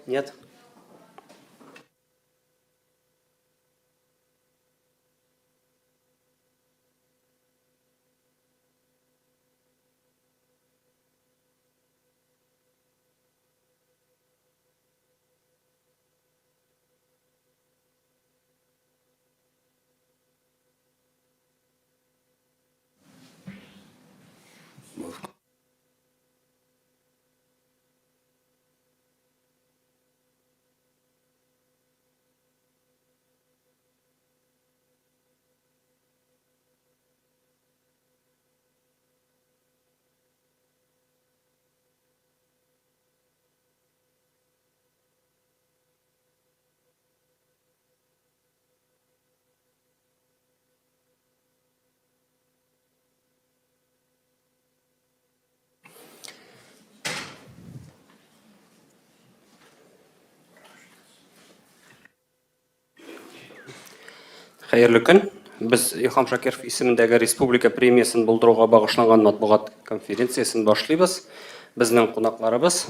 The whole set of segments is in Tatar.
Нет? Хәерле көн. Без Илһам Шакиров исемендәге республика премиясын булдыруга багышланган матбугат конференциясын башлыйбыз. Безнең кунакларыбыз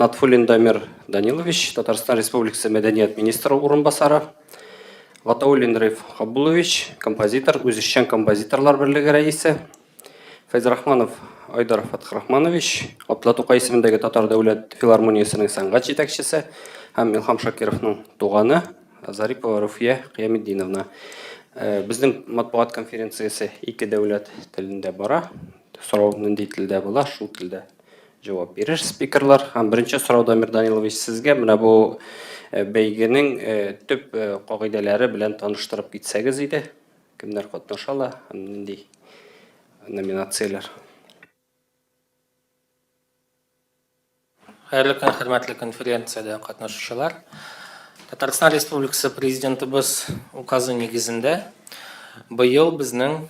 Натфуллин Дамир Данилович, Татарстан Республикасы мәдәният министры урынбасары, Гатауллин Риф Хаббулович, композитор, үзешчән композиторлар берлеге рәисе, Файзрахманов Айдар Фатхрахманович, Абдулла Тукай исемендәге Татар дәүләт филармониясының сәнгать җитәкчесе һәм Илһам Шакировның туганы Зарипова Руфия Кыяметдиновна. Безнең матбугат конференциясы ике дәүләт телендә бара. Сорау нинди телдә була, шул телдә җавап бирер спикерлар. Һәм беренче сорау Дамир Данилович сезгә менә бу бәйгенең төп кагыйдәләре белән таныштырып китсәгез иде. Кемнәр катнашалар һәм нинди номинацияләр? Хәерле көн, хөрмәтле конференциядә катнашучылар. Татарстан Республикасы президентыбыз указы нигезендә быел безнең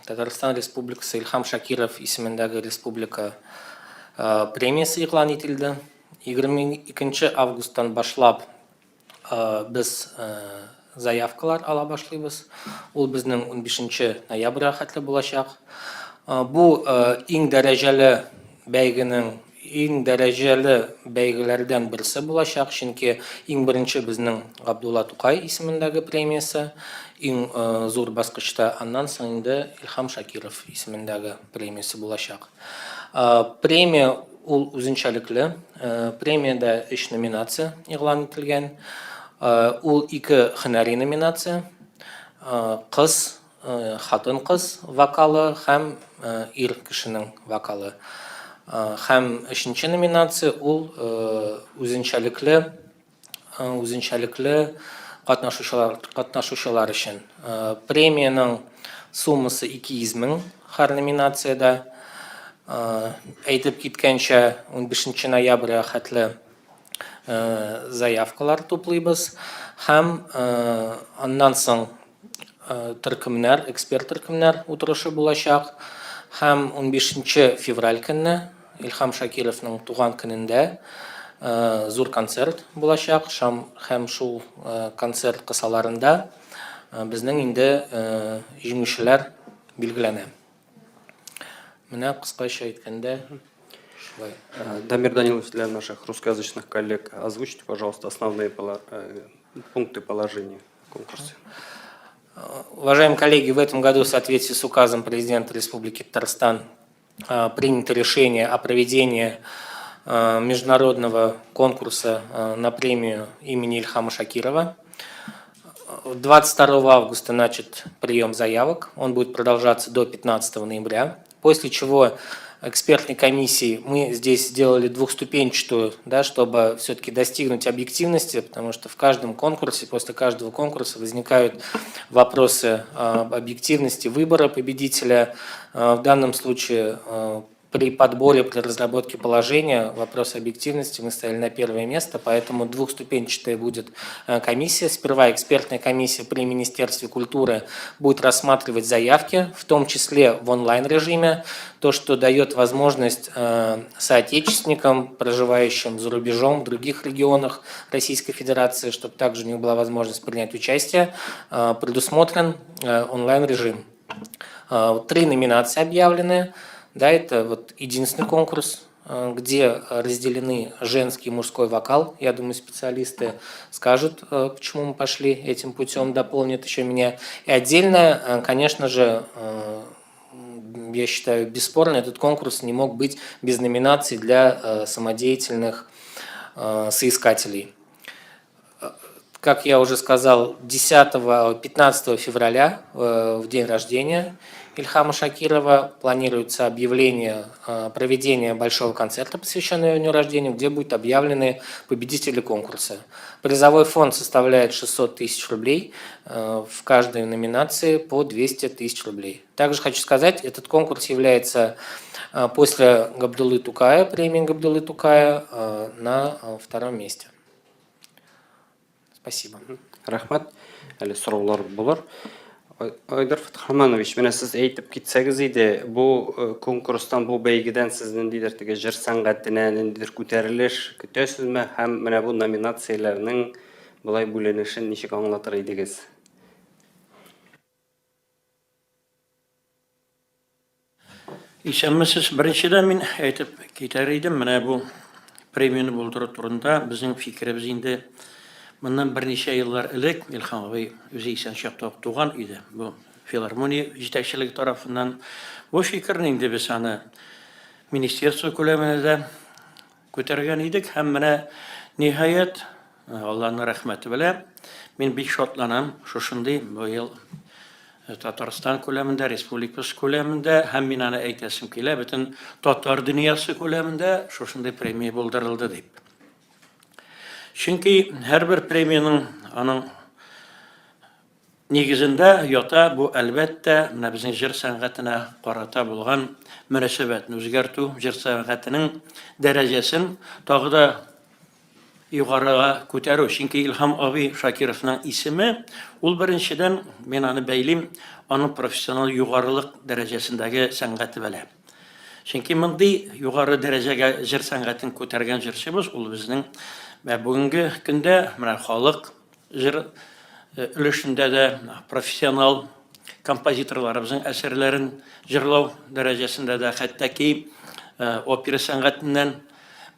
Татарстан Республикасы Илһам Шакиров исемендәге республика премиясы игълан ителде. 22 августтан башлап без заявкалар ала башлыйбыз. Ул безнең 15 ноябрьгә хәтле булачак. Бу иң дәрәҗәле бәйгеләрдән берсе булачак, чөнки иң беренче безнең Абдулла Тукай исемендәге премиясы, иң зур баскычта, аннан соң инде Илһам Шакиров исемендәге премиясы булачак. Премия ул үзенчәлекле. Премиядә 3 номинация игълан ителгән. Ул 2 һөнәри номинация: кыз, хатын-кыз вокалы һәм ир кешенең вокалы. Һәм 3нче номинация ул үзенчәлекле катнашучылар өчен. Премияның суммасы 200 мең һәр номинациядә. Әйтеп киткәнчә, 15 ноябрьгә хәтле заявкалар туплыйбыз һәм аннан соң эксперт төркемнәр утырышы булачак һәм 15 февраль көнне Илһам Шакировның туган көнендә зур концерт булачак һәм шул концерт кысаларында безнең инде җиңүчеләр билгеләнә. Менә кыскача әйткәндә шулай. Дамир Данилович, для наших русскоязычных коллег озвучьте, пожалуйста, основные пункты положения конкурса. Уважаемые коллеги, в этом году в соответствии с указом президента Республики Татарстан принято решение о проведении международного конкурса на премию имени Илһама Шакирова. 22 августа начат прием заявок, он будет продолжаться до 15 ноября, после чего экспертной комиссии мы здесь сделали двухступенчатую, чтобы все-таки достигнуть объективности, потому что в каждом конкурсе, после каждого конкурса возникают вопросы об объективности выбора победителя. В данном случае при подборе, при разработке положения вопрос объективности мы ставили на первое место, поэтому двухступенчатая будет комиссия. Сперва экспертная комиссия при Министерстве культуры будет рассматривать заявки, в том числе в онлайн-режиме, то, что дает возможность соотечественникам, проживающим за рубежом в других регионах Российской Федерации, чтобы также у них была возможность принять участие, предусмотрен онлайн-режим. 3 номинации объявлены. Да, это вот единственный конкурс где разделены женский и мужской вокал. Я думаю, специалисты скажут, почему мы пошли этим путем, дополнят еще меня. И отдельно, конечно же, я считаю, бесспорно, этот конкурс не мог быть без номинаций для самодеятельных соискателей. Как я уже сказал, 15 февраля, в день рождения Ильхама Шакирова, планируется объявление проведения большого концерта, посвященного дню рождения, где будут объявлены победители конкурса. Призовой фонд составляет 600 тысяч рублей, в каждой номинации по 200 тысяч рублей. Также хочу сказать, этот конкурс является после Габдуллы Тукая, премии Габдуллы Тукая, на втором месте. Спасибо. Рахмат. Әлі сұраулар болар. Айдар Фатхаманович, менә сіз әйтеп китсәгез иде, бу конкурстан, бу бәйгедән сез ниндидер теге җыр сәнгатенә ниндидер күтәрелеш көтәсезме һәм менә бу номинацияләрнең болай бүленешен ничек аңлатыр идегез? Исәнмесез, беренчедән мин әйтеп китәр идем, менә бу премияны булдыру турында безнең фикеребез инде моннан берничә еллар элек Илһам абый үзе исән чакта туган иде. Бу филармония җитәкчелеге тарафыннан бу фикерне инде без аны министерство күләмендә күтәргән идек һәм менә ниһаять Аллаһның рәхмәте белән мин бик шатланам шушындый бу ел Татарстан күләмендә, республикасы күләмендә һәм мин аны әйтәсем килә, бөтен татар дөньясы күләмендә шушындый премия булдырылды дип. Чөнки һәрбер премияның аның нигезендә ята бу әлбәттә менә безнең җыр сәнгатенә карата булган мөнәсәбәтне үзгәртү, җыр сәнгатенең дәрәҗәсен тагы да югарыга күтәрү. Чөнки Илһам абый Шакировның исеме, ул беренчедән мин аны бәйлим аның профессионал югарылык дәрәҗәсендәге сәнгате белән. Чөнки мондый югары дәрәҗәгә җыр сәнгатен күтәргән җырчыбыз ул безнең бүгенге көндә менә халык җыр өлешендә дә профессионал композиторларыбызның әсәрләрен җырлау дәрәҗәсендә дә хәтта опера сәнгатеннән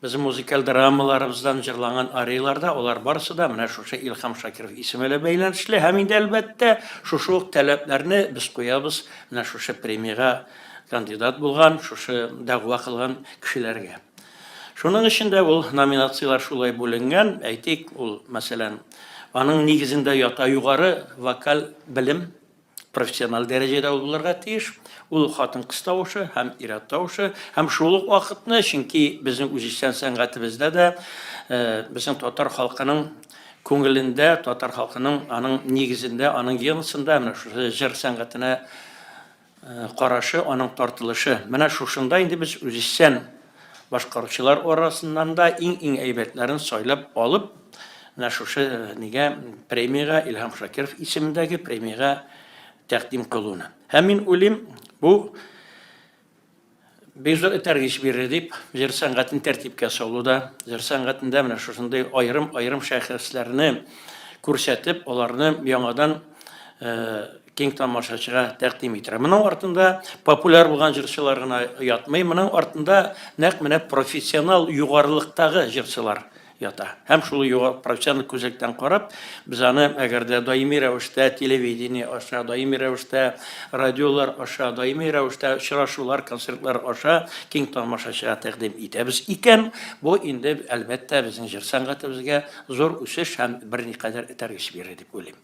безнең музыкаль драмаларыбыздан җырланган арияларда алар барысы да менә шушы Илһам Шакиров исеме белән бәйләнешле һәм инде әлбәттә шушы таләпләрне без куябыз менә шушы премияга кандидат булган, шушы дәгъва кылган кешеләргә. Шуның өчен дә ул номинациялар шулай бүленгән. Әйтик, ул мәсәлән аның нигезендә ята югары вокаль белем, профессиональ дәрәҗәдә булырга тиеш. Ул хатын-кыз тавышы һәм ир-ат тавышы һәм шул ук вакытны, чөнки безнең үзешчән сәнгатебездә дә безнең татар халкының күңелендә, татар халкының аның нигезендә, аның геносында менә шушы җыр сәнгатенә карашы, аның тартылышы. Менә шушында инде без үзешчән башкаручылар арасыннан да иң әйбәтләрен сайлап алып, менә шушы нигә премияга, Илһам Шакиров исемендәге премияга тәкъдим кылуны. Һәм мин уйлыйм, бу бик зур этәргеч бирер дип, җыр сәнгатен тәртипкә салуда, җыр сәнгатендә менә шушындый аерым шәхесләрне күрсәтеп, аларны яңадан киң тамашачыга тәкъдим итә. Моның артында популяр булган җырчылар гына ятмый, моның артында нәкъ менә профессионал югарылыктагы җырчылар ята. Һәм шул профессиональ күзлектән карап, без аны әгәр дә даими рәвештә телевидение аша, даими рәвештә радиолар аша, даими рәвештә очрашулар, концертлар аша киң тамашачыга тәкъдим итәбез икән, бу инде әлбәттә безнең җыр сәнгатебезгә зур үсеш һәм берникадәр этәргеч бирер дип уйлыйм.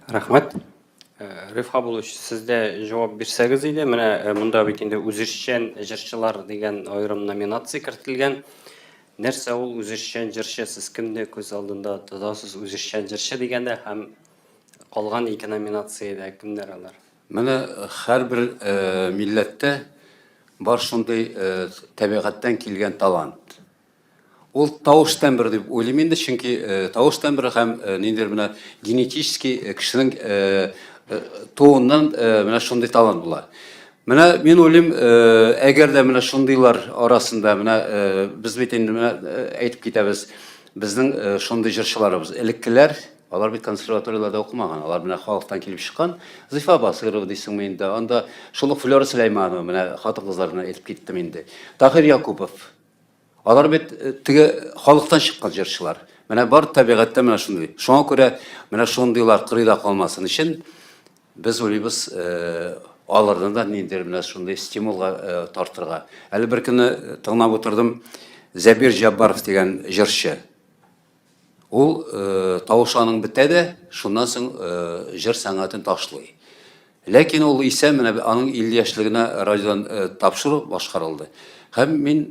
Рахмат. Рифха булыш, сездә җавап бирсәгез иде, менә монда бит инде үзешчән җырчылар дигән аерым номинация кертелгән. Нәрсә ул үзешчән җырчы? Сез кемне күз алдында тотасыз үзешчән җырчы дигәндә һәм калган ике номинациядә кемнәр алар? Менә һәрбер милләттә бар шундый табигатьтән килгән талант. Ул тавыш тембры дип уйлыйм инде, чөнки тавыш тембры һәм ниндидер менә генетически кешенең туыннан менә шундый талант була. Менә мин уйлыйм, әгәр дә менә шундыйлар арасында менә без бит инде менә әйтеп китәбез, безнең шундый җырчыларыбыз элеккеләр Алар бит консерваторияларда оқымаған. Алар менә халықтан келіп шыққан. Зифа Басырова дейсің менде. Анда Шолық Флора Сулейманова менә хатын-кызларына әйтеп киттем инде. Тахир Якупов. Алар бит теге халықтан шыққан җырчылар. Менә бар табигатьтә менә шундый. Шуңа күрә менә шундыйлар кырыйда калмасын өчен без уйлыйбыз, алардан да ниндидер менә шундый стимулга тартырга. Әле бер көнне тыңлап утырдым, Зәбир Жаббаров дигән җырчы. Ул тавышаның бетә дә, шуннан соң җыр сәнгатен ташлый. Ләкин ул исә менә аның 50 яшьлегенә радиодан тапшыру башкарылды. Һәм мин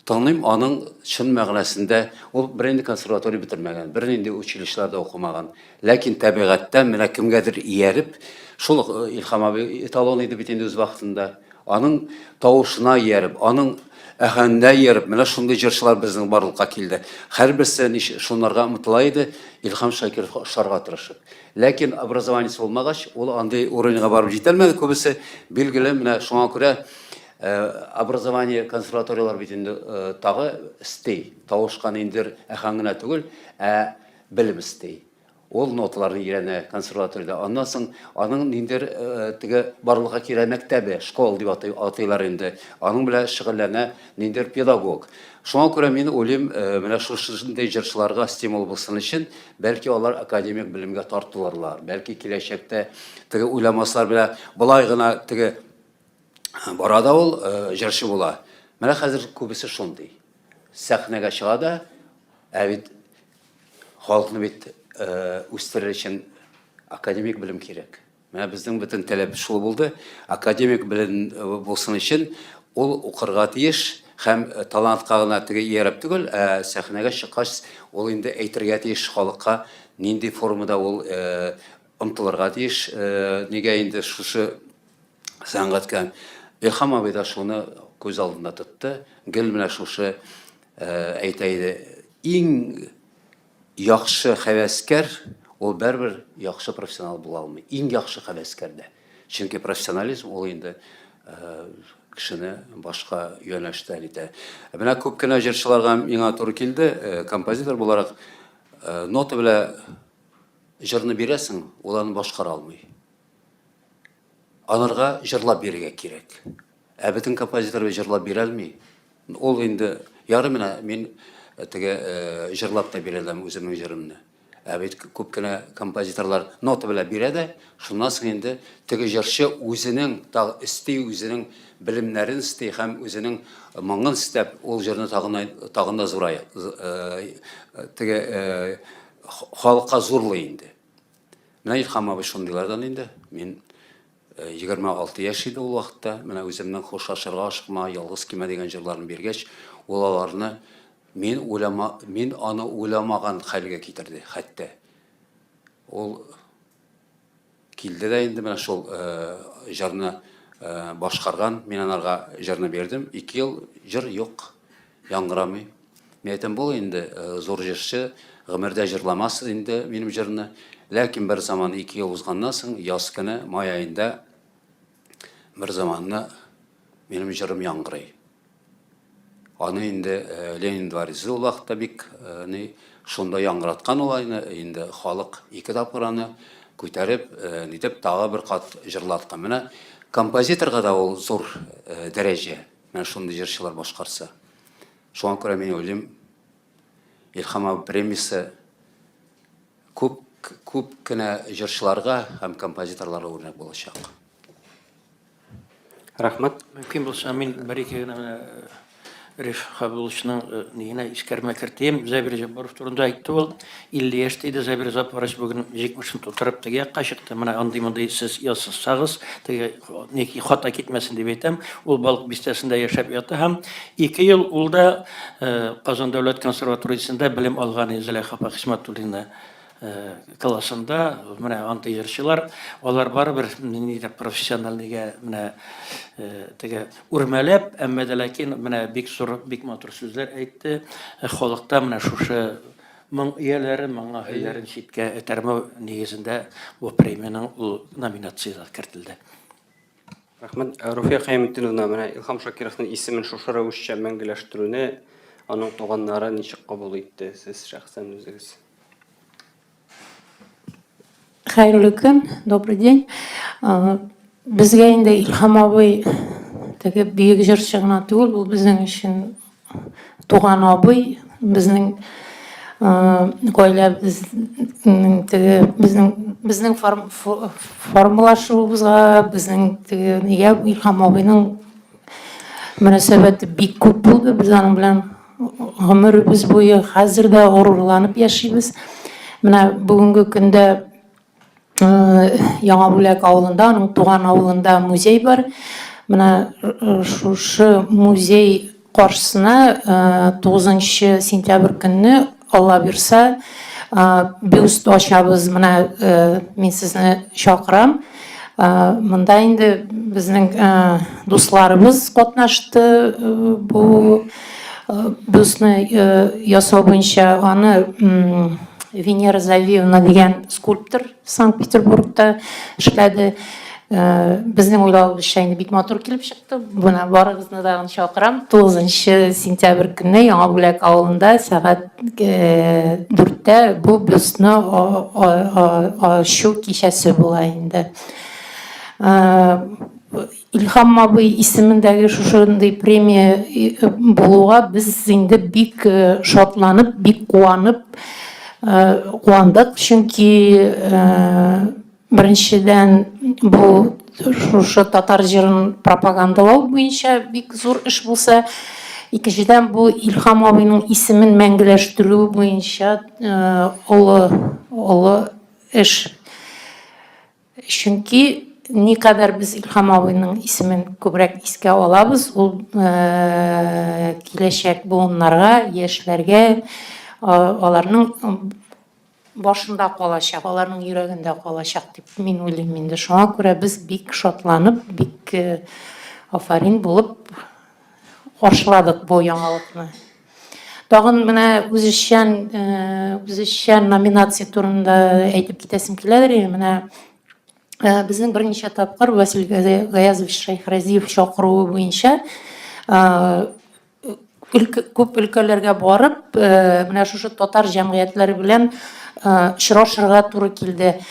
тыңлыйм, аның чын мәгънәсендә ул беренде консерватория бетермәгән, беренде училищеларда укымаган. Ләкин табигатьтән менә кемгәдер ияреп, шул Илһам абый эталон иде бит инде үз вакытында. Аның тавышына ияреп, аның әһәненә ияреп, менә шундый җырчылар безнең барлыкка килде. Һәрберсе шунларга омтыла иде, Илһам Шакиров ашарга тырышып. Ләкин образованиесе булмагач, ул андый уровеньга барып җитәлмәде күбесе. Билгеле, менә шуңа күрә образование консерваториялар бит инде тагы истей. Тавышкан индер әһәнгенә түгел, белем истей. Ул ноталарны өйрәнә консерваториядә. Аннан соң аның ниндер теге барлыкка кирә мәктәбе, школ дип атыйлар инде. Аның белән шөгыльләнә ниндер педагог. Шуңа күрә мин уйлыйм, менә шушындый җырчыларга стимул булсын өчен, бәлки алар академик белемгә тартылырлар. Бәлки киләчәктә теге уйламаслар белән булай гына теге барада ул җырчы була. Менә хәзер күбесе шундый. Сәхнәгә чыга да, бит халыкны бит үстерер өчен академик белем кирәк. Менә безнең бөтен таләп шул булды. Академик белем булсын өчен ул укырга тиеш һәм талантка гына теге ияреп түгел, сәхнәгә чыккач ул инде әйтергә тиеш халыкка нинди формада ул омтылырга тиеш. Нигә инде шушы сәнгатькә Илһам абый да шуны күз алдында тотты. Гел менә шушы әйтә иде, иң яхшы хәвәскәр ул бербер яхшы профессионал була алмый. Иң яхшы хәвәскәр дә. Чөнки профессионализм ул инде кешене башка юнәлештә итә. Менә күп кенә җырчыларга миңа туры килде, композитор буларак нота белән җырны бирәсең, ул аны башкара алмый. Анарга җырлап бирергә кирәк. Бөтен композитор җырлап бирә алмый. Ул инде яры менә мин теге җырлап та бирәләм үземнең җырымны. Бит күп кенә композиторлар нота белән бирә дә, шуннан соң инде теге җырчы үзенең истей, үзенең белемнәрен истей һәм үзенең моңын истәп, ул җырны тагын да зурая. Теге халыкка зурлый инде. Менә Илһам абый шундыйлардан инде. Мин 26 яшь иде ул вакытта, менә үземнең хушлашырга ашыкма, ялгыз кимә дигән җырларны биргәч, ул аларны мин аны уйламаган хәлгә китерде, хәтта. Ул килде дә инде менә шул җырны башкарган, мин анарга җырны бирдем. 2 ел җыр юк, яңгырамый. Мен әйтәм, бу инде зур җырчы, гомердә җырламас инде минем җырны. Ләкин бер заман 2 ел узганнан соң, яз көне, май айында бер заманны минем җырым яңгырый. Аны инде Ленин дворецы ул вакытта бик шунда яңгыраткан ул инде халык 2 тапкыр аны күтәреп, нитеп тагы бер кат җырлаткан. Менә композиторга да ул зур дәрәҗә. Менә шундый җырчылар башкарса. Шуңа күрә мин уйлыйм, Илһам абый премиясе күп кенә җырчыларга һәм композиторларга үрнәк булачак. Рәхмәт. Мөмкин булса, мин бер-ике генә Риф Хабуловичның нигенә искәрмә кертәм. Зәбир Жаббаров турында әйтте ул. 50 яшьтә иде Зәбир Жаббаров бүген 70-ен тутырып теге якка чыкты. Менә андый-мондый сез ясасагыз, теге неки хата китмәсен дип әйтәм. Ул балык бистәсендә яшәп ята һәм 2 ел ул да Казан дәүләт консерваториясендә белем алган Зөләйха Хисмәтуллина классында. Менә андый җырчылар, алар барыбер нидә профессиональ нигә менә теге үрмәләп, әмма дә ләкин менә бик зур, бик матур сүзләр әйтте. Халыкта менә шушы моң ияләре, моңа хәйләрен читкә этәрмәү нигезендә бу премияның ул номинациягә кертелде. Рәхмәт. Руфия Хәйметдиновна, менә Илһам Шакировның исемен шушы рәвешчә мәңгеләштерүне аның туганнары ничек кабул итте, сез шәхсән үзегез? Хәерле көн, добрый день. Безгә инде Илһам абый теге бөек җырчы гына түгел, ул безнең өчен туган абый, безнең гаиләбезнең теге безнең формалашуыбызга, безнең теге нигә Илһам абыйның мөнәсәбәте бик күп булды. Без аның белән гомеребез буе хәзер дә горурланып яшибез. Менә бүгенге көндә Яңа Бүләк авылында, аның туган авылында музей бар. Менә шушы музей каршысына 9 сентябрь көнне Алла бирсә бюст ачабыз. Менә мин сезне чакырам. Монда инде безнең дусларыбыз катнашты бу бюстны ясау буенча. Аны Венера Завиевна дигән скульптор Санкт-Петербургта эшләде. Безнең уйлавыбызча инде бик матур килеп чыкты. Буна барыгызны да чакырам. 9 сентябрь көнне Яңа Бүләк авылында сәгать 4-тә бу бюстны ачу кичәсе була инде. Илһам абый исемендәге шушындый премия булуга без инде бик шатланып, бик куандык, чөнки беренчедән бу шушы татар җырын пропагандалау буенча бик зур эш булса, икенчедән бу Илһам абыйның исемен мәңгеләштерү буенча олы эш. Чөнки никадәр без Илһам абыйның исемен күбрәк искә алабыз, ул киләчәк буыннарга, яшьләргә аларның башында калачак, аларның йөрәгендә калачак дип мин уйлыйм инде. Шуңа күрә без бик шатланып, бик афарин булып каршыладык бу яңалыкны. Тагын менә үзешчән номинация турында әйтеп китәсем киләдер. Менә безнең берничә тапкыр Василий Гаязович Шайхразиев чакыруы буенча күп өлкәләргә барып, менә шушы татар җәмгыятьләре белән очрашырга туры килде.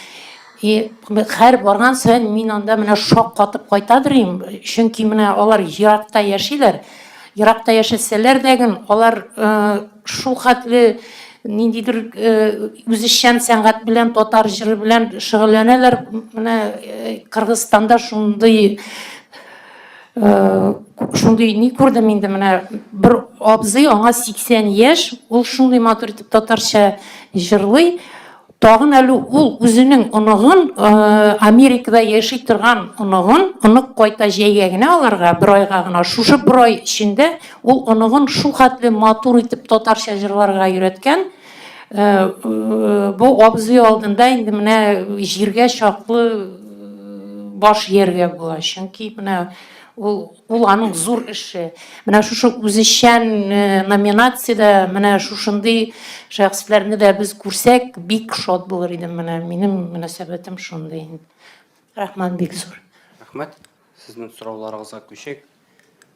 Һәр барган саен мин анда менә шок катып кайтадырым, чөнки менә алар еракта яшиләр. Еракта яшәсәләр дә, алар шул хәтле ниндидер үзешчән сәнгать белән, татар җыры белән шөгыльләнәләр. Менә Кыргызстанда шундый ни күрдем инде. Менә бер абзый, аңа 80 яшь, ул шундый матур итеп татарча җырлый. Тагын әле ул үзенең оныгын, Америкада яши торган онык кайта җәйгә генә аларга, бер айга гына. Шушы бер ай эчендә ул оныгын шул хәтле матур итеп татарча җырларга өйрәткән. Бу абзый алдында инде менә җиргә чаклы баш ияргә була. Чөнки менә ул аның зур эше. Менә шушы үзешчән номинациядә менә шушындый шәхесләрне дә без күрсәк, бик шат булыр идем. Менә минем мөнәсәбәтем шундый. Рәхмәт бик зур. Рәхмәт. Сезнең сорауларыгызга күчәк.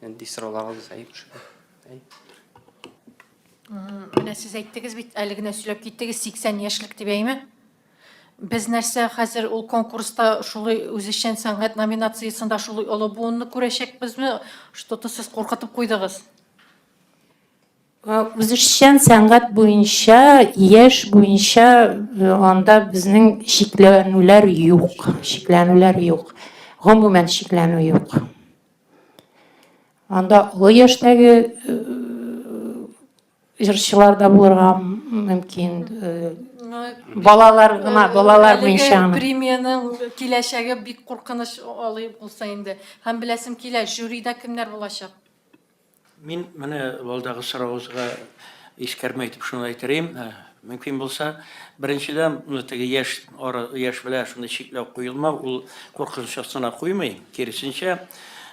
Инде сорауларыгыз әйеп. Менә сез әйттегез бит, әле генә сөйләп киттегез 80 яшьлек дип әйме? Без нәрсә хәзер ул конкурста шулай үзешчән сәнгать номинациясында шулай олы буынны күрәчәкбезме? Что-то сез куркытып куйдыгыз. Үзешчән сәнгать буенча, яшь буенча анда безнең шикләнүләр юк. Гомумән шикләнү юк. Анда олы яшьтәге җырчылар да булырга мөмкин. Балалар буенча. Премияның киләчәге бик куркыныч алый булса инде. Һәм беләсем килә, жюрида кемнәр булачак? Мин менә балдагы сорауыгызга искәрмәй итеп шуны әйтәрим. Мөмкин булса, беренчедән теге яшь белән шундый чикләү куелма, ул куркыныч астына куймый. Киресенчә,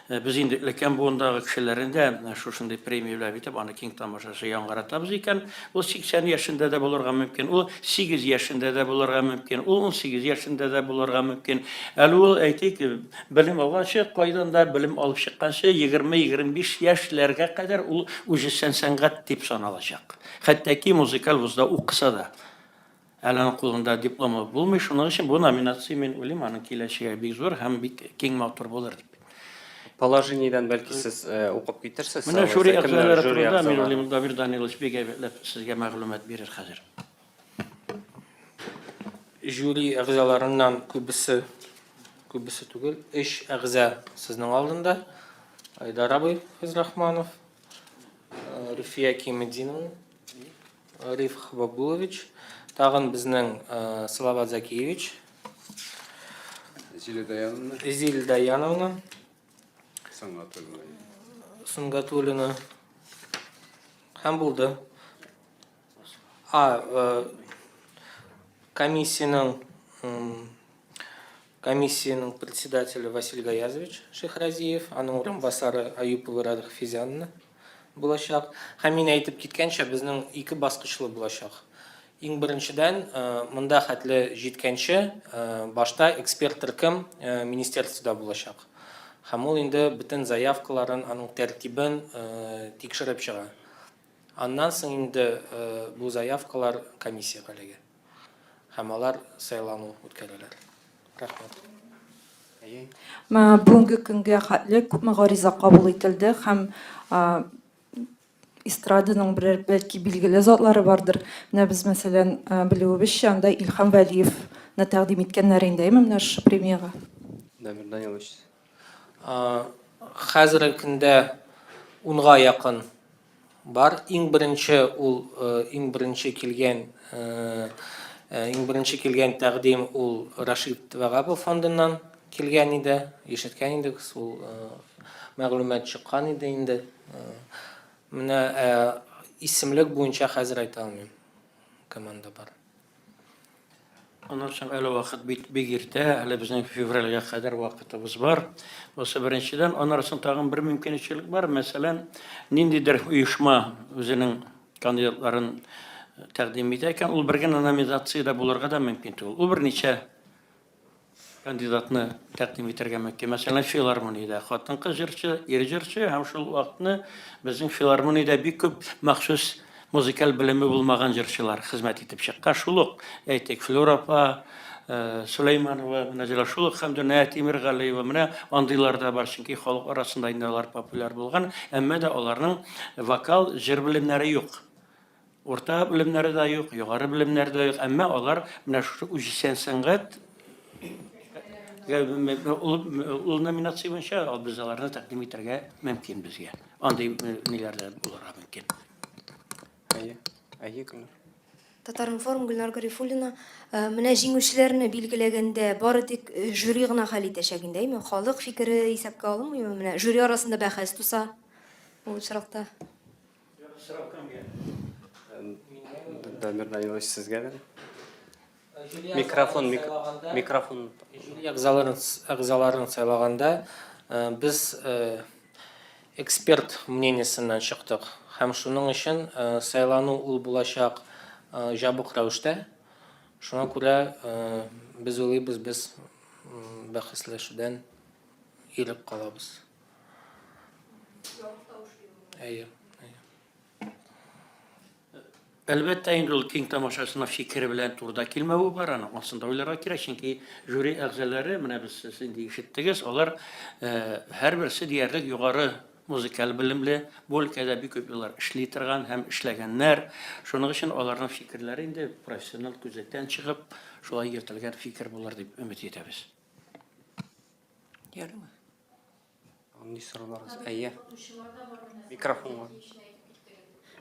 biz инде лекән буындагы кешеләрендә шушындый премиялар итеп, аны киң тамашасы яңгыратабыз икән. Ул 80 яшендә дә булырга мөмкин, ул 8 яшендә дә булырга мөмкин, ул 18 яшендә дә булырга мөмкин. Әле ул әйтик, белем алганчы, кайдан да белем алып чыкканчы 20-25 яшьләргә кадәр ул үзешчән сәнгать дип саналачак. Хәтта ки музыкаль вузда укыса да. әле аның кулында дипломы булмый. Шуның өчен бу номинация мен уйлыйм аның киләчәге бик зур һәм бик киң матур булыр дип. Положениедән бәлки сез укып китерсез. Менә жюри әгъзалары турында мин әгъзалары? уйлыйм Дамир Данилович бик әйбәтләп сезгә мәгълүмат бирер хәзер. Жюри әгъзаларыннан күбесе түгел, 3 әгъза сезнең алдында. Айдар абый Физрахманов, Руфия Кимединова, Риф Хабабулович, тагын безнең Салават Закиевич, Зиль Даяновна, Сунгатулина һәм булды. Комиссияның председателе Василий Гаязович Шехразиев, аның урынбасары Аюпова Радых Физянна булачак. Һәм мин әйтеп киткәнчә, безнең 2 баскычлы булачак. Иң беренчедән, монда хәтле җиткәнче, башта эксперт төркем министерствода булачак. Һәм ул инде бөтен заявкаларын, аның тәртибен тикшереп чыга. Аннан соң инде бу заявкалар комиссияга эләгә. Һәм алар сайлану үткәрәләр. Рәхмәт. Бүгенге көнгә хәтле күпме гариза кабул ителде һәм эстраданың берәр бәлки билгеле затлары бардыр. Менә без мәсәлән белүебезчә, анда Илһам Вәлиевне тәкъдим иткәннәр инде менә ш премияга. Дамир Данилович. Хәзерге көндә 10га якын бар. Иң беренче килгән тәкъдим ул Рашид Вагапов фондыннан килгән иде. Ишеткән идек, ул мәгълүмат чыккан иде инде. Менә исемлек буенча хәзер әйтә алмыйм. Команда бар. Аннан соң әле вакыт бик иртә, әле безнең февральгә кадәр вакытыбыз бар. Бусы беренчедән, аннан соң тагын бер мөмкинчелек бар. Мәсәлән, ниндидер оешма үзенең кандидатларын тәкъдим итә икән, ул бер генә номинациядә булырга да мөмкин түгел. Ул берничә кандидатны тәкъдим итәргә мөмкин. Мәсәлән, филармониядә хатын-кыз җырчы, ир җырчы һәм шул вакытны безнең филармониядә бик күп махсус музыкаль белеме булмаган җырчылар хезмәт итеп чыккан. Шул ук әйтик, Флора апа, Сулейманова, Назила Шулык һәм Дөнья Тимергалиева, менә андыйлар да бар, чөнки халык арасында инде алар популяр булган, әмма дә аларның вокал, җыр белемнәре юк. Орта белемнәре дә юк, югары белемнәре дә юк, әмма алар менә шушы үҗисән сәнгать ул номинация буенча без аларны тәкъдим итәргә мөмкин безгә. Андый ниләрдә булырга мөмкин. Татаринформ Гөлнар Гарифуллина, менә җиңүчеләрне билгеләгәндә бары тик жюри гына хәл итәчәк инде, халык фикере исәпкә алынмыймы? Менә жюри арасында бәхәс туса, ул очракта. Дамир Данилович, сезгә бер. Микрофон. Жюри әгъзаларын сайлаганда без эксперт мнениесеннән чыктык. Һәм шуның өчен сайлану ул булачак жабык рәвештә. Шуңа күрә без уйлыйбыз, без бәхәсләшүдән иреп калабыз. Әлбәттә, инде ул киң тамашасына фикере белән турыда килмәүе бар, аның астында уйларга кирәк, чөнки жюри әгъзалары, менә без сез инде ишеттегез, алар һәрберсе диярлек югары музыкаль белемле, бу өлкәдә бик күп еллар эшли торган һәм эшләгәннәр. Шуның өчен аларның фикерләре инде профессиональ күзәктән чыгып, шулай йөртелгән фикер булыр дип өмет итәбез. Ярымы? Андый сорауларыгыз. Микрофонга.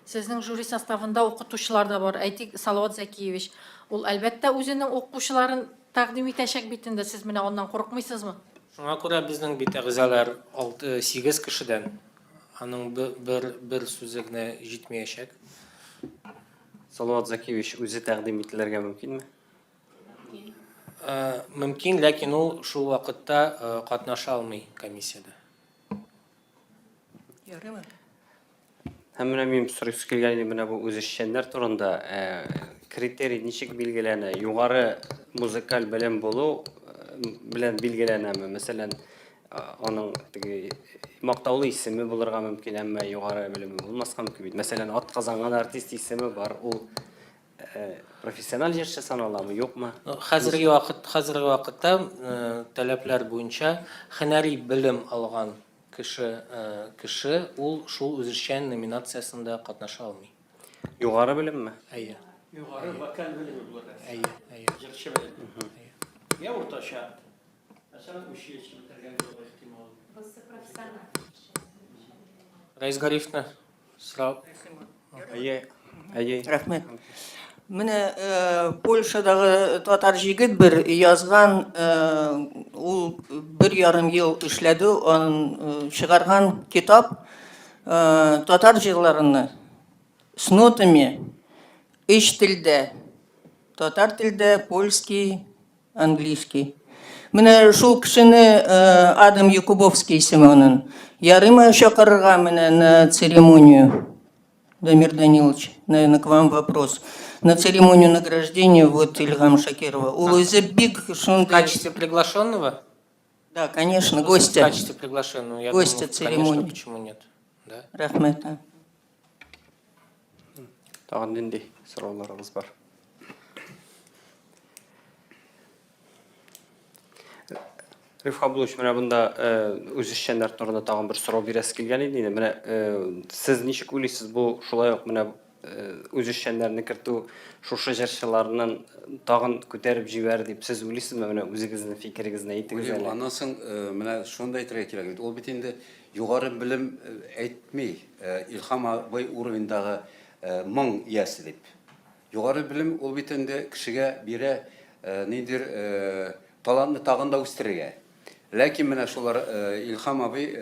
Сезнең жюри составында укытучылар да бар. Әйтик, Салават Закиевич. Ул әлбәттә үзенең укучыларын тәкъдим итәчәк бит инде. Сез менә оннан курыкмыйсызмы? Шуңа күрә безнең бит әгъзалар 6-8 кешедән. Аның бер сүзе генә җитмәячәк. Салават Закиевич үзе тәкъдим ителергә мөмкинме? Мөмкин, ләкин ул шул вакытта катнаша алмый комиссияда. Ярымы? Һәм менә мин сорыйсы килгән иде, менә бу үзешчәннәр турында критерий ничек билгеләнә? Югары музыкаль белем булу белән билгеләнәме? Мәсәлән, аның теге мактаулы исеме булырга мөмкин, әмма югары белеме булмаска мөмкин бит. Мәсәлән, атказанган артист исеме бар, ул профессиональ җырчы саналамы, юкмы? Хәзерге вакытта таләпләр буенча һөнәри белем алган кеше ул шул үзешчән номинациясендә катнаша алмый. Югары белемме? Әйе. Югары вокаль белеме булыр. Әйе. Җырчы белеме. Я уртача. Мәсәлән, училище бетергән булырга ихтимал. Рәис Гарифны сорау. Әйе. Рәхмәт. Менә Польшадагы татар җигет бер язган, ул 1,5 ел эшләде, аны чыгарган китап татар җырларыны с нотами 3 телдә. Татар телдә, польский, английский. Менә шул кешене Адам Якубовский исеме аның. Ярыма чакырырга менә на церемонию. Дамир Данилович, наверное, к вам вопрос. На церемонию награждения вот Ильгам Шакирова. Ул үзе бик В шундый. качестве приглашенного? Да, конечно, В гостя. качестве приглашенного, я Гостя думаю, церемонии. конечно, почему нет? Да. Рәхмәт. Тагын нинди сорауларыгыз бар? Риф Абдулович, менә бунда үзешчәннәр турында тагын бер сорау бирәсе килгән иде. Менә сез ничек уйлыйсыз, бу шулай ук менә үзешчәннәрне кертү шушы җырчыларның тагын күтәреп җибәр дип сез уйлыйсызмы? Менә үзегезнең фикерегезне әйтегез әле. Аннан соң менә шундай әйтергә кирәк. Ул бит инде югары белем әйтми, Илһам абый уровендагы моң иясе дип. Югары белем ул бит инде кешегә бирә нидер талантны тагын да үстерергә. Ләкин менә шулар Илһам абый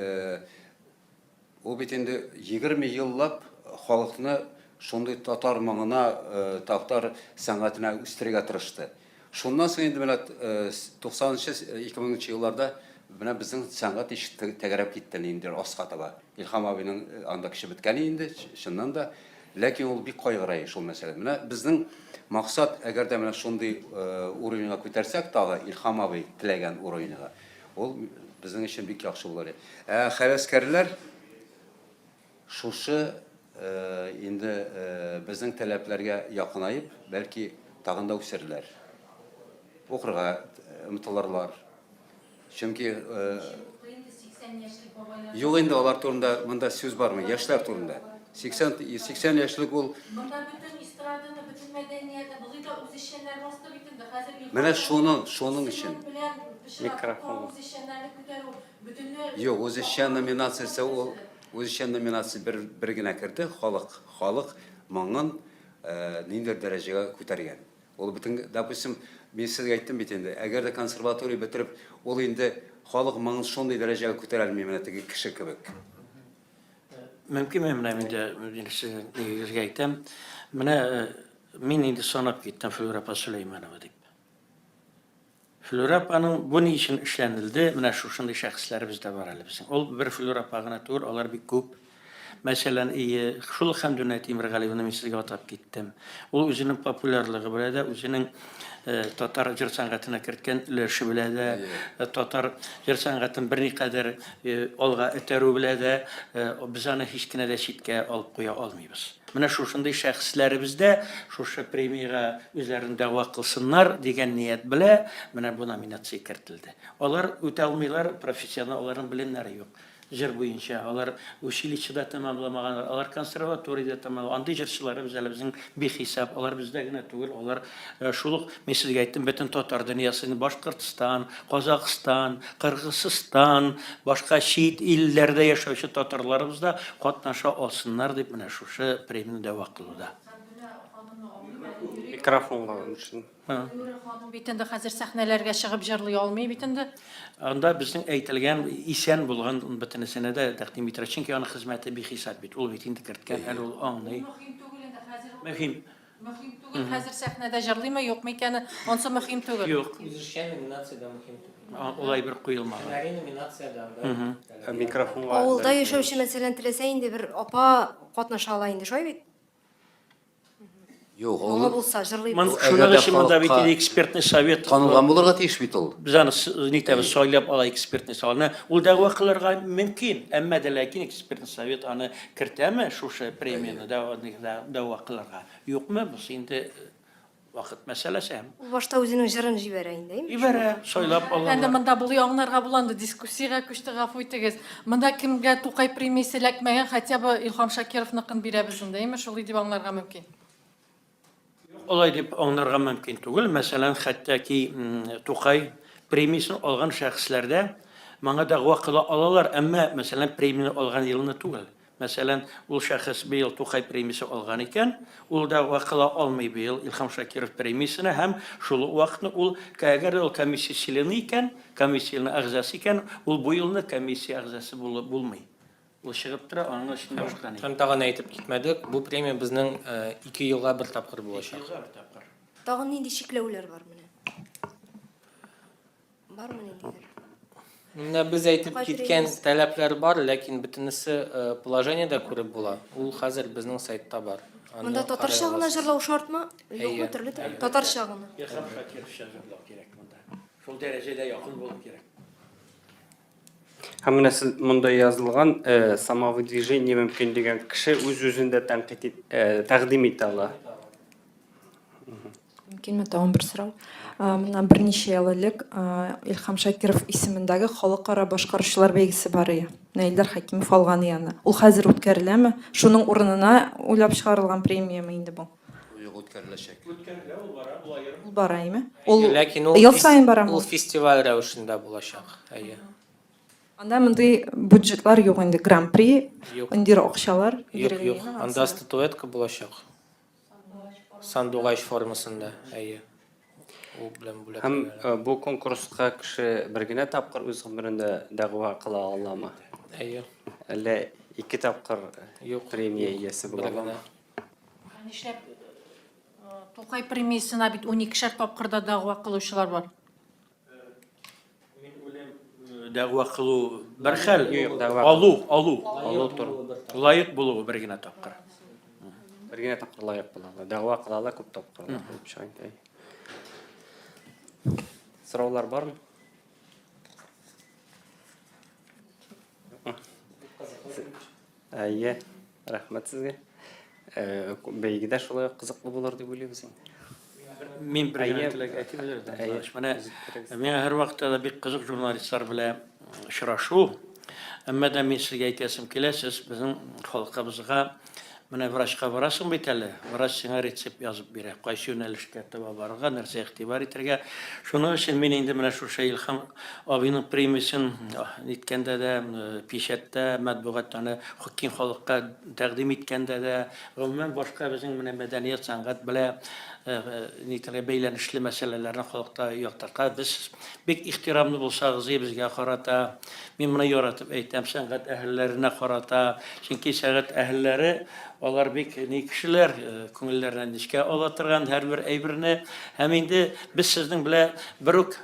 ул бит инде 20 еллап халыкны шундый татар моңына, татар сәнгатенә үстерергә тырышты. Шуннан соң инде менә 90-2000 елларда менә безнең сәнгать иш тәгәрәп китте инде аска таба. Илһам абыйның анда кеше беткән инде, чыннан да. Ләкин ул бик кайгырай шул мәсьәлә. Менә безнең максат, әгәр дә менә шундый уровеньга күтәрсәк тагы, Илһам абый теләгән уровеньга, ул безнең өчен бик яхшы булыр. Хәвәскәрләр шушы инде безнең таләпләргә якынайып, бәлки тагын да үсерләр. Укырга омтылырлар. Чөнки юк инде алар турында монда сүз бармы? Яшьләр турында. 80 яшьлек ул. Менә шуның өчен. Микрофон. Юк, үзешчән номинациясе ул үзешчән номинация бер генә керде, халык моңын ниндидер дәрәҗәгә күтәргән. Ул бөтен, допустим, мен сезгә әйттем бит инде, әгәр дә консерватория бетереп, ул инде халык моңын шундый дәрәҗәгә күтәрә алмый, менә теге кеше кебек. Мөмкин менә инде сезгә әйтәм, менә мин инде санап киттем Флюрапа Сөләйманова дип. Флюрапаның бу ни өчен эшләнелде, менә шушындый шәхесләр бездә бар әле безнең. Ул бер Флюрапа гына түгел, алар бик күп. Мәсәлән, шул Хәмдүнә Тимергалиевны мин сезгә атап киттем. Ул үзенең популярлыгы белән дә, үзенең татар җыр сәнгатенә керткән өлеше белән дә, татар җыр сәнгатын берникадәр алга этәрү белән дә без аны һич кенә дә читкә алып куя алмыйбыз. Менә шушындый шәхесләребездә шушы премиягә үзләрен дәва кылсыннар дигән ният белән менә бу номинация кертелде. Алар үтә алмыйлар, профессионал, аларның белемнәре юк. Җыр буенча, алар училищеда тәмамламаган, алар консерваториядә тәмамлаган, андый җырчыларыбыз әле безнең бихисап, алар бездә генә түгел, алар шул мен сезгә әйттем, бөтен татар дөньясын, Башкортстан, Казакстан, Кыргызстан, башка чит илләрдә яшәүче татарларыбыз да катнаша алсыннар дип менә шушы премияны дәва кылуда. Микрофонга өчен. Ханым бит инде хәзер сәхнәләргә чыгып җырлый алмый бит инде. Анда безнең әйтелгән исән булган бөтенесенә дә тәкъдим итәргә, чөнки аны хезмәте бихисап бит. Ул бит инде керткән, әле ул аңлый. Мөһим түгел инде хәзер. Мөһим. Мөһим түгел хәзер сәхнәдә җырлыймы, юкмы икәне, онсы мөһим түгел. Юк, Үзешчән номинациядә мөһим түгел. улай бер куелмаган. Һөнәри номинациядә. Микрофонга. Авылда яшәүче мәсәлән теләсә инде бер апа катнаша ала инде, шулай бит? Юк, Аңа ул булса җырлый. Мен Ул шуның әгәр дә өчен монда бит халыкка экспертный совет танылган булырга тиеш бит ул. Biz аны нитәбез сайлап ала экспертный советны. Ул дәгъва кылырга мөмкин, әмма дә ләкин экспертный совет аны кертәме шушы премияны дәгъва кылырга. Юкмы? Бу инде вакыт мәсьәләсе. Ул башта үзенең җырын җибәрә инде. Ибәрә, сайлап Әнде алалар. монда булый аңларга буланды, дискуссиягә күчте, гафу итегез. Монда кемгә Тукай премиясе эләкмәгән, хотя бы Илһам Шакировныкын бирәбез инде, шулай дип аңларга мөмкин. Олай дип аңларга мөмкин түгел. Мәсәлән, хәтта ки Тукай премиясын алган шәхесләрдә моңа дәгъва кыла алалар, әмма мәсәлән премияны алган елны түгел. Мәсәлән, ул шәхес быел Тукай премиясы алган икән, ул дәгъва кыла алмый быел Илһам Шакиров премиясына һәм шул ук вакытны ул әгәр ул комиссия члены икән, комиссияның әгъзасы икән, ул бу елны комиссия әгъзасы булмый. Ул чыгып тора, аның өчен башканы. Һәм тагын әйтеп китмәдек, бу премия безнең 2 елга бер тапкыр булачак. Тагын нинди чикләүләр бар менә? Бармы ниндидер? Менә без әйтеп киткән таләпләр бар, ләкин бөтенесе положениедә күреп була. Ул хәзер безнең сайтта бар. Монда татарча гына җырлау шартмы? Әйе. Юкмы төрле тел? Татарча гына. Илһам Шакиров шәҗерләр кирәк монда. Шул дәрәҗәдә якын булып кирәк. Һәм менә сез монда язылган самовыдвижение мөмкин дигән кеше үз-үзендә тәкъдим итә ала. Мөмкинме тагын бер сорау? Менә берничә ел элек Илһам Шакиров исемендәге халыкара башкаручылар бәйгесе бар иде. Наилдар Хакимов алган янә. Ул хәзер үткәреләме? Шуның урынына уйлап чыгарылган премиямы инде бу? Юк, үткәреләчәк. Ул бараймы? Ул Ләкин ел сайын барамы? ул фестиваль рәвешендә булачак. Әйе. Анда мондый бюджетлар юк инде, гран-при, Юк. инде акчалар Юк, бирергә юк. генә Анда статуэтка булачак. Сандугач формасында. Әйе. Ул белән Һәм бүләк. бу конкурска кеше бер генә тапкыр үз гомерендә дәгъва кыла аламы? Әйе. Әллә 2 тапкыр Юк. премия иясе була Бер генә. Нишләп Тукай премиясына бит 12 тапкырда дәгъва кылучылар бар. Дәгъва кылу бер хәл, Юк, дәгъва алу. Алу тур. Лаек булу бер генә тапкыр. Бер генә тапкыр лаек була. Дәгъва кылалар күп тапкыр булып чыга инде. Сораулар бармы? Әйе, рәхмәт сезгә. Бәйгедә шулай кызыклы булыр дип уйлыйбыз инде. Мин бер Әйе. генә теләк әйтеп өлгердем. Әйе. Менә миңа һәр вакытта да бик кызык журналистлар белән очрашу. Әмма дә мин сезгә әйтәсем килә, сез безнең халкыбызга менә врачка барасың бит әле. Врач сиңа рецепт язып бирә. Кайсы юнәлешкә таба барырга, нәрсә игътибар итәргә. Шуның өчен мин инде менә шушы Илһам абыйның премиясын иткәндә дә, пишәттә, матбугатта аны киң халыкка тәкъдим иткәндә дә, гомумән башка безнең менә мәдәният, сәнгать белән нитәргә бәйләнешле мәсьәләләрне халыкта яктыртка. Без бик ихтирамлы булсагыз, безгә карата, мин моны яратып әйтәм, сәнгать әһелләренә карата, чөнки сәнгать әһелләре алар бик ни кешеләр, күңелләреннән нечкә ала торган һәрбер әйберне, һәм инде без сезнең белән бер үк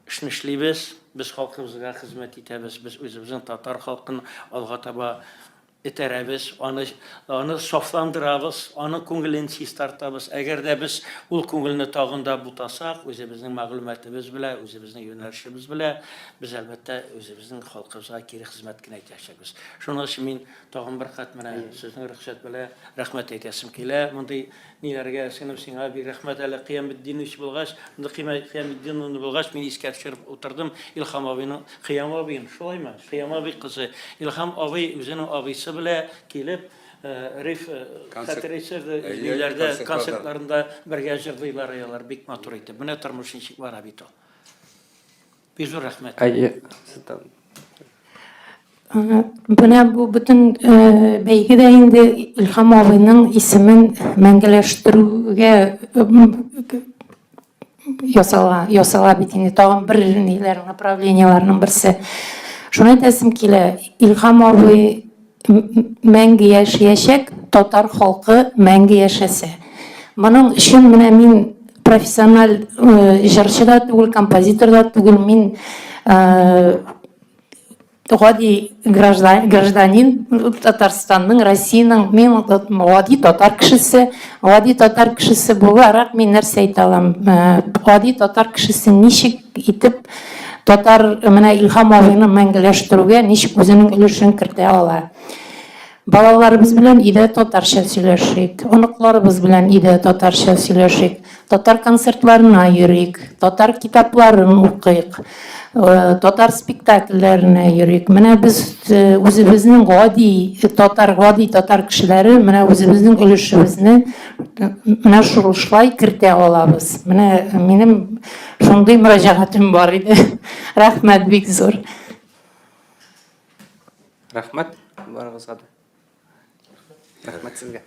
эшне эшлибез, без халкыбызга хезмәт итәбез, без үзебезнең татар халкын алга таба этәрәбез, аны сафландырабыз, аның күңелен чистартабыз. Әгәр дә без ул күңелне тагын да бутасак, үзебезнең мәгълүматыбыз белән, үзебезнең юнәлешебез белән, без әлбәттә үзебезнең халкыбызга кире хезмәт кенә итәчәкбез. Шуның өчен мин тагын бер кат менә сезнең рөхсәт белән рәхмәт әйтәсем килә. Мондый ниләргә сиңа бик рәхмәт әле Кыяметдин үч булгач, монда Кыяметдин булгач мин искә төшереп утырдым Илһам абыйның, Кыям абыйның, шулаймы? Кыям абый кызы. Илһам абый үзенең абыйсы белән килеп Риф хәтерләрдә концертларында бергә җырлыйлар, ялар бик матур итеп. Менә тормыш ничек бара бит ул. Бик зур рәхмәт. Әйе. Менә бу бөтен бәйгедә инде Илһам абыйның исемен мәңгеләштерүгә ясала бит инде тагын бер ниләр направлениеләрнең берсе. Шуны әйтәсем килә, Илһам абый мәңге яшәячәк, татар халкы мәңге яшәсә. Моның өчен менә мин профессиональ җырчы да түгел, композитор да түгел, мин гади гражданин Татарстанның, Россияның, мен гади татар кешесе буларак мин нәрсә әйтә алам? Гади татар кешесе ничек итеп татар менә Илһам абыйны мәңгеләштерүгә ничек үзенең өлешен кертә ала? Балаларыбыз белән иде татарча сөйләшик, оныкларыбыз белән иде татарча сөйләшик, татар концертларына йөрик, татар китапларын укыйк, татар спектакльләренә йөрик. Менә без үзебезнең гади татар кешеләре менә үзебезнең өлешебезне менә шулай кертә алабыз. Менә минем шундый мөрәҗәгатем бар иде. Рәхмәт бик зур. Рәхмәт барыгызга да. Рәхмәт сезгә.